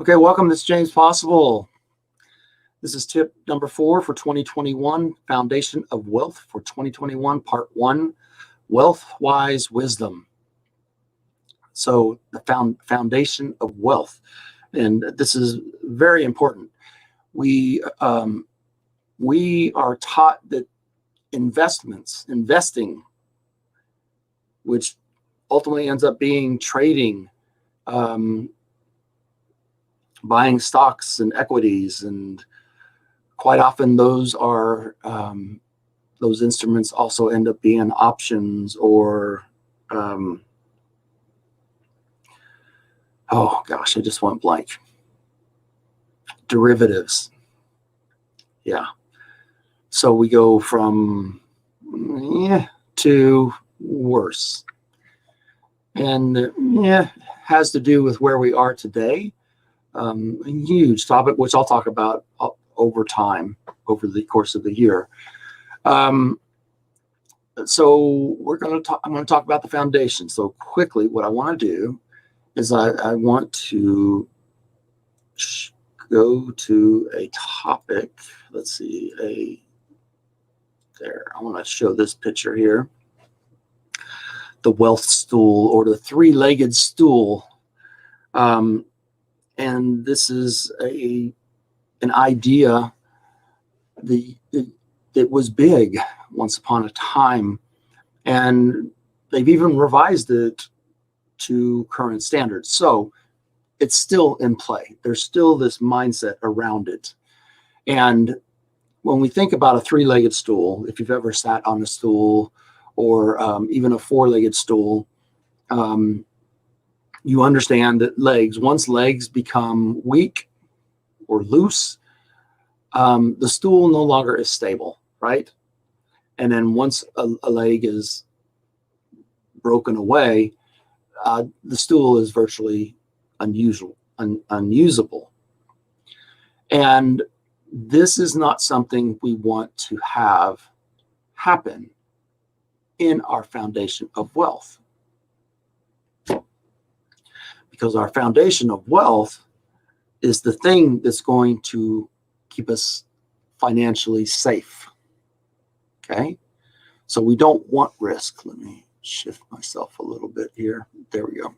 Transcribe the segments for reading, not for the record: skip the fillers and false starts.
Okay, welcome. This is James Possible. This is tip number 4 for 2021, Foundation of Wealth for 2021, Part 1, Wealth-Wise Wisdom. So the foundation of wealth, and this is very important. We are taught that investing, which ultimately ends up being trading, buying stocks and equities, and quite often those instruments also end up being options or oh gosh, I just went blank. Derivatives. Yeah. So we go from to worse. And has to do with where we are today. A huge topic, which I'll talk about over time, over the course of the year. So I'm going to talk about the foundation. So quickly, what I want to do is I want to go to a topic. Let's see, there. I want to show this picture here. The wealth stool, or the three-legged stool. And this is an idea that was big once upon a time, and they've even revised it to current standards. So it's still in play. There's still this mindset around it. And when we think about a three-legged stool, if you've ever sat on a stool or even a four-legged stool, you understand that once legs become weak or loose, the stool no longer is stable, right? And then once a leg is broken away, the stool is virtually unusable. And this is not something we want to have happen in our foundation of wealth. Because our foundation of wealth is the thing that's going to keep us financially safe. Okay? So we don't want risk. Let me shift myself a little bit here. There we go.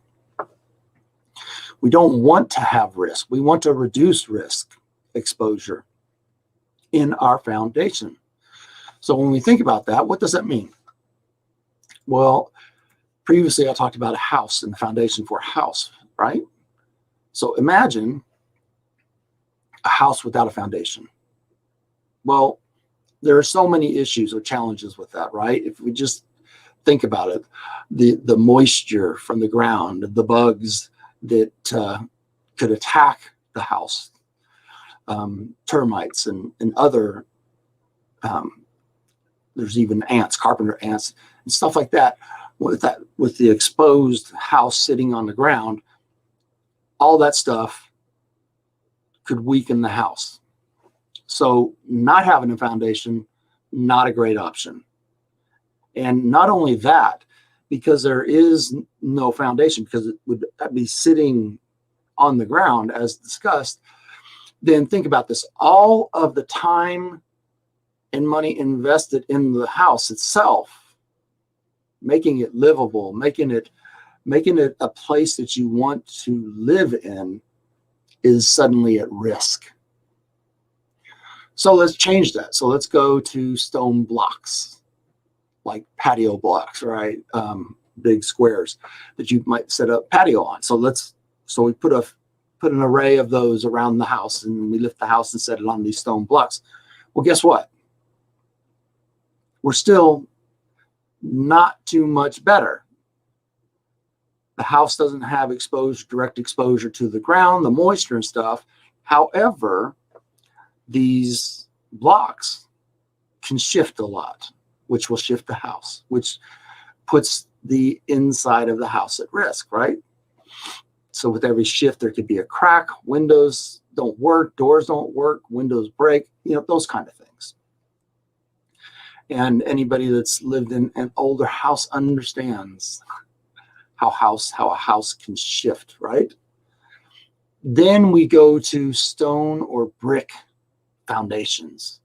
We don't want to have risk. We want to reduce risk exposure in our foundation. So when we think about that, what does that mean? Well, previously I talked about a house and the foundation for a house, right? So imagine a house without a foundation. Well, there are so many issues or challenges with that, right? If we just think about it, the moisture from the ground, the bugs that could attack the house, termites and other, there's even ants, carpenter ants and stuff like that. With the exposed house sitting on the ground, all that stuff could weaken the house. So not having a foundation, not a great option. And not only that, because there is no foundation, because it would be sitting on the ground as discussed, then think about this. All of the time and money invested in the house itself, making it livable, making it a place that you want to live in, is suddenly at risk. So let's change that. So let's go to stone blocks, like patio blocks, right? Big squares that you might set up patio on. So we put an array of those around the house, and we lift the house and set it on these stone blocks. Well, guess what? We're still not too much better. The house doesn't have direct exposure to the ground, the moisture and stuff. However, these blocks can shift a lot, which will shift the house, which puts the inside of the house at risk, right? So with every shift, there could be a crack, windows don't work, doors don't work, windows break, those kind of things. And anybody that's lived in an older house understands how a house can shift, right? Then we go to stone or brick foundations.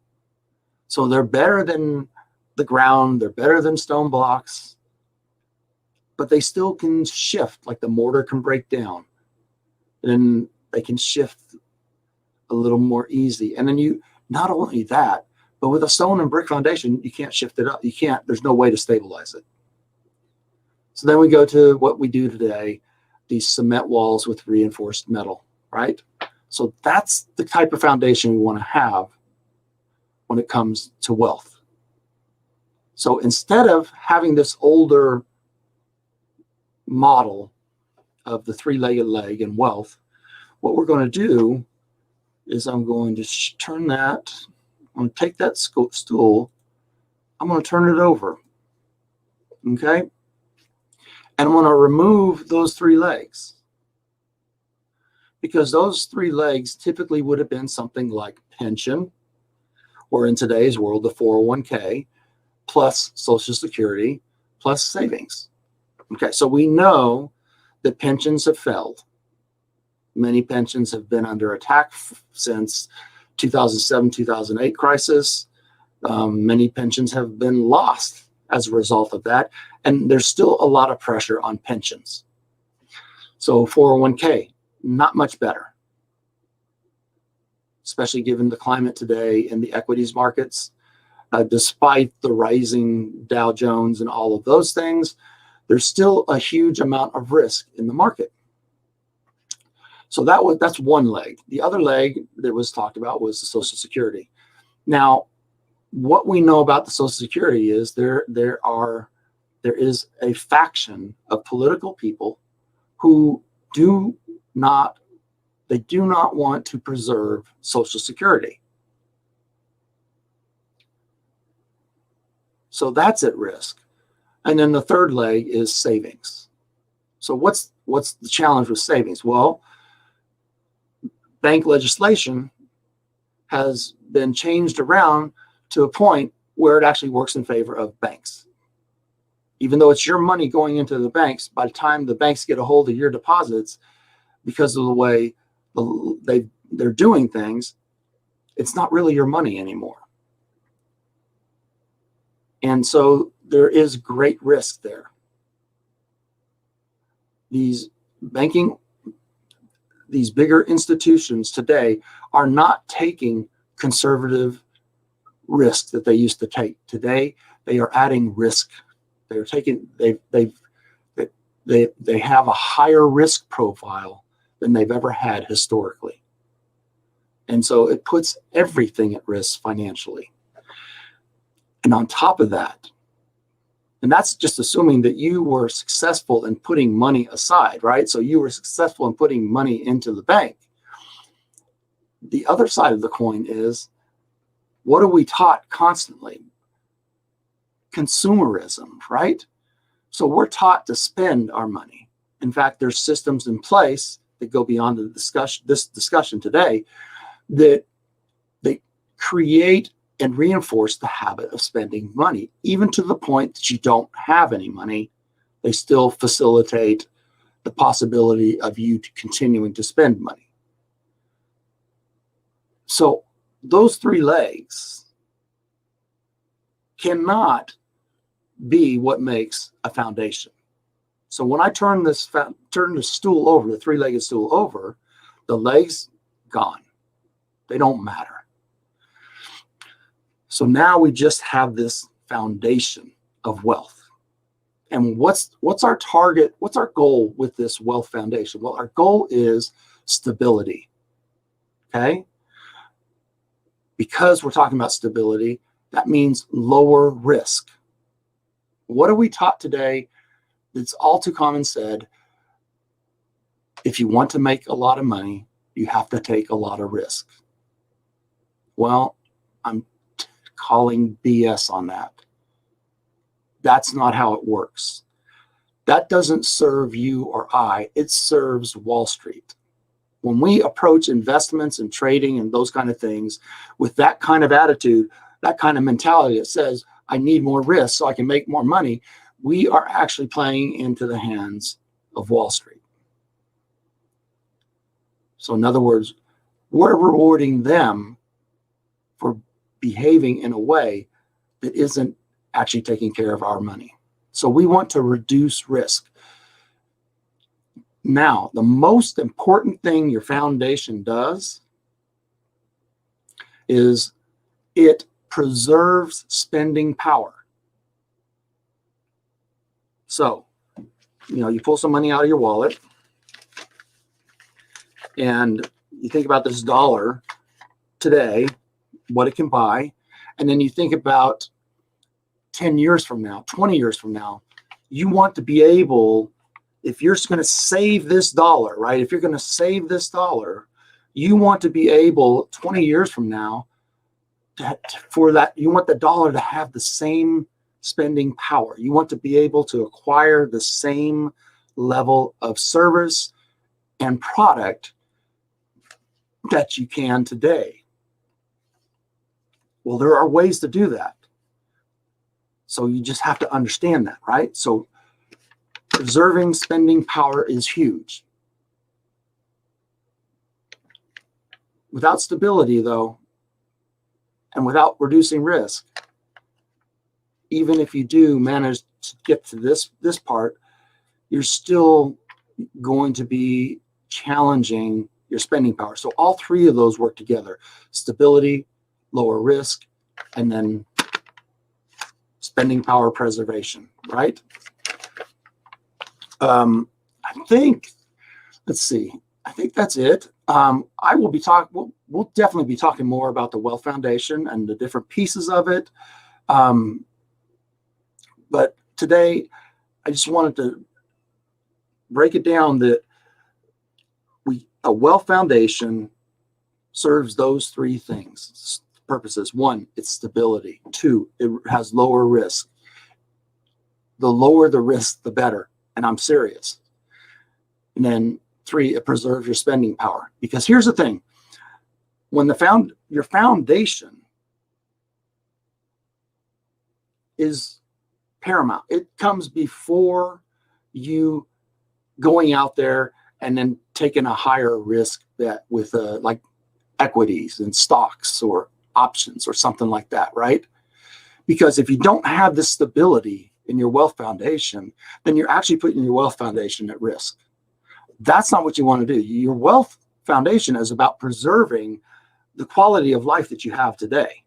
So they're better than the ground, they're better than stone blocks, but they still can shift, like the mortar can break down. And they can shift a little more easy. And then you, not only that, but with a stone and brick foundation, you can't shift it up. You can't, there's no way to stabilize it. So then we go to what we do today, these cement walls with reinforced metal, right? So that's the type of foundation we want to have when it comes to wealth. So instead of having this older model of the three-legged leg and wealth, what we're going to do is I'm going to turn that, I'm going to take that stool, I'm going to turn it over, okay? And I'm going to remove those three legs, because those three legs typically would have been something like pension, or in today's world, the 401k, plus Social Security, plus savings. Okay, so we know that pensions have failed. Many pensions have been under attack since 2007, 2008 crisis. Many pensions have been lost as a result of that. And there's still a lot of pressure on pensions. So 401k, not much better, especially given the climate today in the equities markets. Despite the rising Dow Jones and all of those things, there's still a huge amount of risk in the market. So that's one leg. The other leg that was talked about was the Social Security. Now, what we know about the Social Security is there is a faction of political people who do not want to preserve Social Security. So that's at risk. And then the third leg is savings. So what's the challenge with savings? Well, bank legislation has been changed around to a point where it actually works in favor of banks. Even though it's your money going into the banks, by the time the banks get a hold of your deposits, because of the way they're doing things, it's not really your money anymore. And so there is great risk there. These bigger institutions today are not taking conservative risk that they used to take. Today, they are adding risk. They're taking, they have a higher risk profile than they've ever had historically. And so it puts everything at risk financially. And on top of that, and that's just assuming that you were successful in putting money aside, right? So you were successful in putting money into the bank. The other side of the coin is, what are we taught constantly? Consumerism, right? So we're taught to spend our money. In fact, there's systems in place that go beyond this discussion today that they create and reinforce the habit of spending money, even to the point that you don't have any money. They still facilitate the possibility of you continuing to spend money. So those three legs cannot be what makes a foundation. So when I turn the stool over, the three-legged stool over, the legs gone. They don't matter. So now we just have this foundation of wealth. And what's our target? What's our goal with this wealth foundation? Well, our goal is stability. Okay? Because we're talking about stability, that means lower risk. What are we taught today? It's all too common said. If you want to make a lot of money, you have to take a lot of risk. Well, I'm calling BS on that. That's not how it works. That doesn't serve you or I. It serves Wall Street. When we approach investments and trading and those kind of things with that kind of attitude, that kind of mentality that says, I need more risk so I can make more money, we are actually playing into the hands of Wall Street. So in other words, we're rewarding them for behaving in a way that isn't actually taking care of our money. So we want to reduce risk. Now, the most important thing your foundation does is it preserves spending power. So, you pull some money out of your wallet and you think about this dollar today, what it can buy, and then you think about 10 years from now, 20 years from now, you want to be able, if you're going to save this dollar, right? If you're going to save this dollar, you want to be able 20 years from now for that, you want the dollar to have the same spending power. You want to be able to acquire the same level of service and product that you can today. Well, there are ways to do that. So you just have to understand that, right? So preserving spending power is huge. Without stability, though, and without reducing risk, even if you do manage to get to this part, you're still going to be challenging your spending power. So all three of those work together: stability, lower risk, and then spending power preservation, right? I think that's it. I will be talking, we'll definitely be talking more about the Wealth Foundation and the different pieces of it. But today, I just wanted to break it down that a Wealth Foundation serves those three things, purposes. One, it's stability. Two, it has lower risk. The lower the risk, the better. And I'm serious. And then three, it preserves your spending power. Because here's the thing. When your foundation is paramount. It comes before you going out there and then taking a higher risk bet with like equities and stocks or options or something like that, right? Because if you don't have this stability in your wealth foundation, then you're actually putting your wealth foundation at risk. That's not what you want to do. Your wealth foundation is about preserving the quality of life that you have today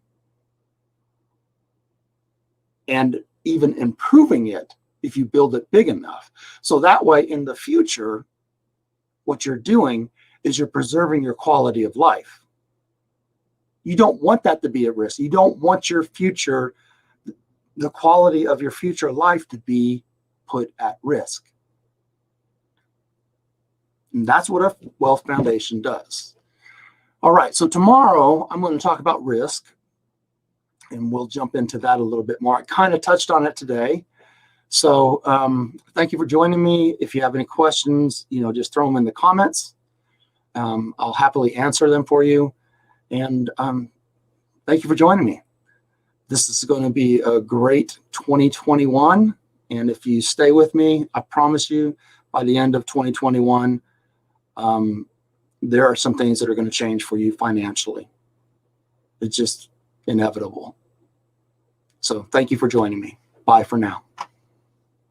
and even improving it if you build it big enough. So that way in the future, what you're doing is you're preserving your quality of life. You don't want that to be at risk. You don't want your future, the quality of your future life to be put at risk. And that's what a wealth foundation does. All right, so tomorrow I'm going to talk about risk, and we'll jump into that a little bit more. I kind of touched on it today. So thank you for joining me. If you have any questions, just throw them in the comments. I'll happily answer them for you. And thank you for joining me. This is going to be a great 2021. And if you stay with me, I promise you by the end of 2021, there are some things that are going to change for you financially. It's just inevitable. So thank you for joining me. Bye for now.